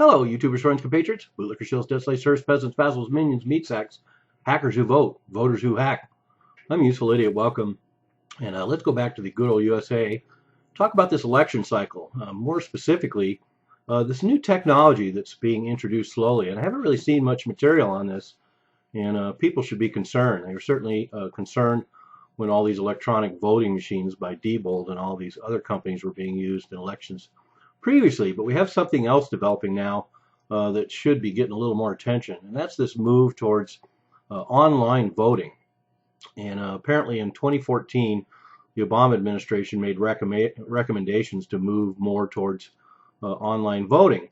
Hello, YouTubers, friends, compatriots, bootlicker, shills, dead slaves, serfs, peasants, vassals, minions, meat sacks, hackers who vote, voters who hack. I'm Useful Idiot. Welcome. And let's go back to the good old USA. Talk about this election cycle. More specifically, this new technology that's being introduced slowly. And I haven't really seen much material on this. And people should be concerned. They were certainly concerned when all these electronic voting machines by Diebold and all these other companies were being used in elections previously. But we have something else developing now that should be getting a little more attention, and that's this move towards online voting. And apparently in 2014, the Obama administration made recommendations to move more towards online voting.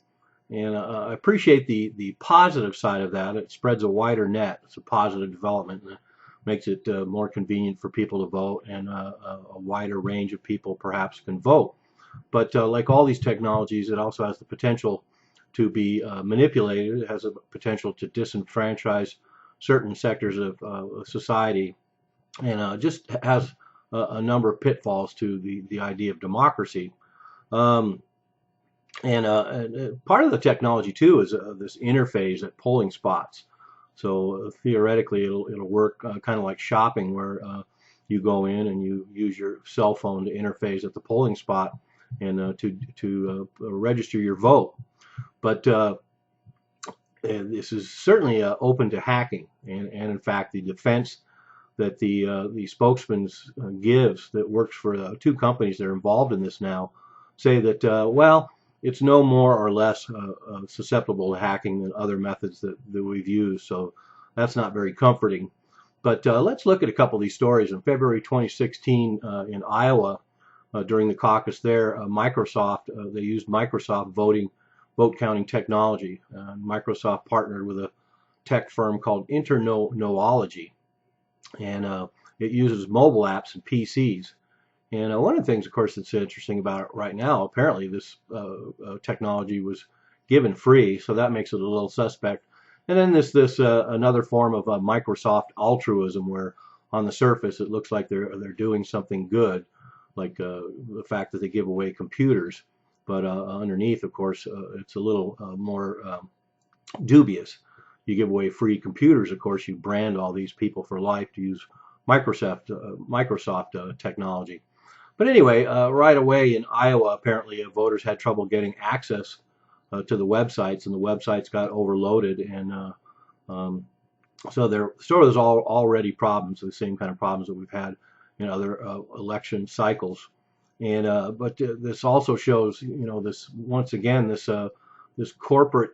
And I appreciate the positive side of that. It spreads a wider net. It's a positive development. And makes it more convenient for people to vote, and a wider range of people perhaps can vote. But like all these technologies, it also has the potential to be manipulated. It has a potential to disenfranchise certain sectors of society, and just has a number of pitfalls to the idea of democracy. And part of the technology too is this interface at polling spots. So theoretically, it'll work kind of like shopping, where you go in and you use your cell phone to interface at the polling spot and to register your vote. But this is certainly open to hacking, and in fact, the defense that the spokesman gives that works for the two companies that are involved in this now say that well, it's no more or less susceptible to hacking than other methods that we've used. So that's not very comforting. But let's look at a couple of these stories. In February 2016 in Iowa, during the caucus there, Microsoft, they used Microsoft vote counting technology. Microsoft partnered with a tech firm called Interknowology, and it uses mobile apps and PCs. And one of the things, of course, that's interesting about it right now, apparently this technology was given free, so that makes it a little suspect. And then this another form of Microsoft altruism, where on the surface it looks like they're doing something good, like the fact that they give away computers, but underneath, of course, it's a little more dubious. You give away free computers, of course, you brand all these people for life to use Microsoft technology. But anyway, right away in Iowa, apparently voters had trouble getting access to the websites, and the websites got overloaded, and so there's already problems, the same kind of problems that we've had in other election cycles. And but this also shows, this once again, this corporate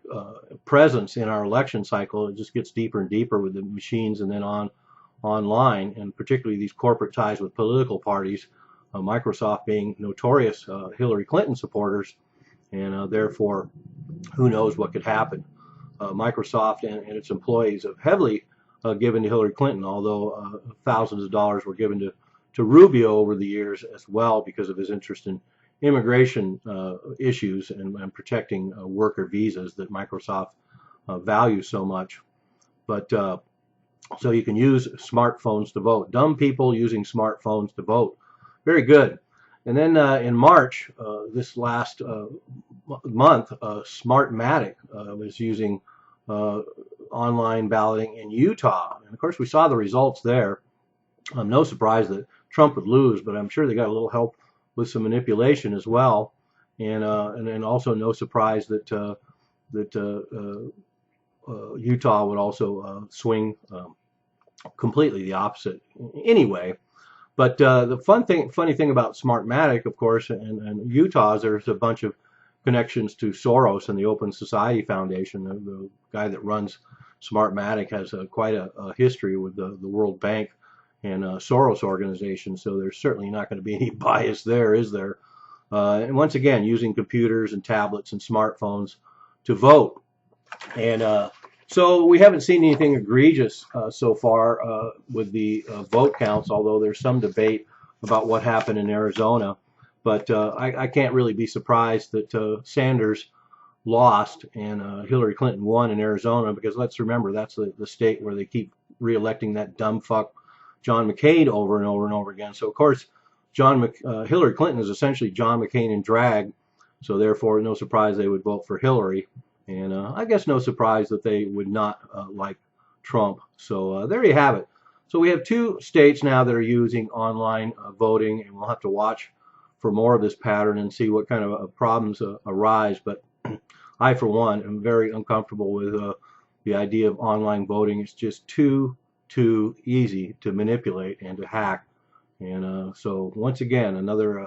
presence in our election cycle. It just gets deeper and deeper with the machines, and then online, and particularly these corporate ties with political parties. Microsoft being notorious Hillary Clinton supporters, and therefore, who knows what could happen. Microsoft and its employees have heavily given to Hillary Clinton, although thousands of dollars were given to Rubio over the years as well, because of his interest in immigration issues and protecting worker visas that Microsoft values so much. But so you can use smartphones to vote. Dumb people using smartphones to vote. Very good. And then in March, this last month, Smartmatic was using online balloting in Utah. And of course, we saw the results there. No surprise that Trump would lose, but I'm sure they got a little help with some manipulation as well. And then also no surprise that Utah would also swing completely the opposite anyway. But the funny thing about Smartmatic, of course, and Utah, is there's a bunch of connections to Soros and the Open Society Foundation. The guy that runs Smartmatic has quite a history with the World Bank and Soros organization, so there's certainly not going to be any bias there, is there? And once again, using computers and tablets and smartphones to vote. And so we haven't seen anything egregious so far with the vote counts, although there's some debate about what happened in Arizona. But I can't really be surprised that Sanders lost and Hillary Clinton won in Arizona, because let's remember, that's the state where they keep reelecting that dumb fuck John McCain over and over and over again. So of course, Hillary Clinton is essentially John McCain in drag, so therefore no surprise they would vote for Hillary. And I guess no surprise that they would not like Trump. So there you have it. So we have 2 states now that are using online voting, and we'll have to watch for more of this pattern and see what kind of problems arise. But I, for one, am very uncomfortable with the idea of online voting. It's just too easy to manipulate and to hack. And so once again, another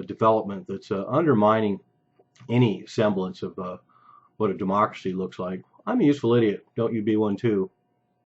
development that's undermining any semblance of what a democracy looks like. I'm a useful idiot. Don't you be one too.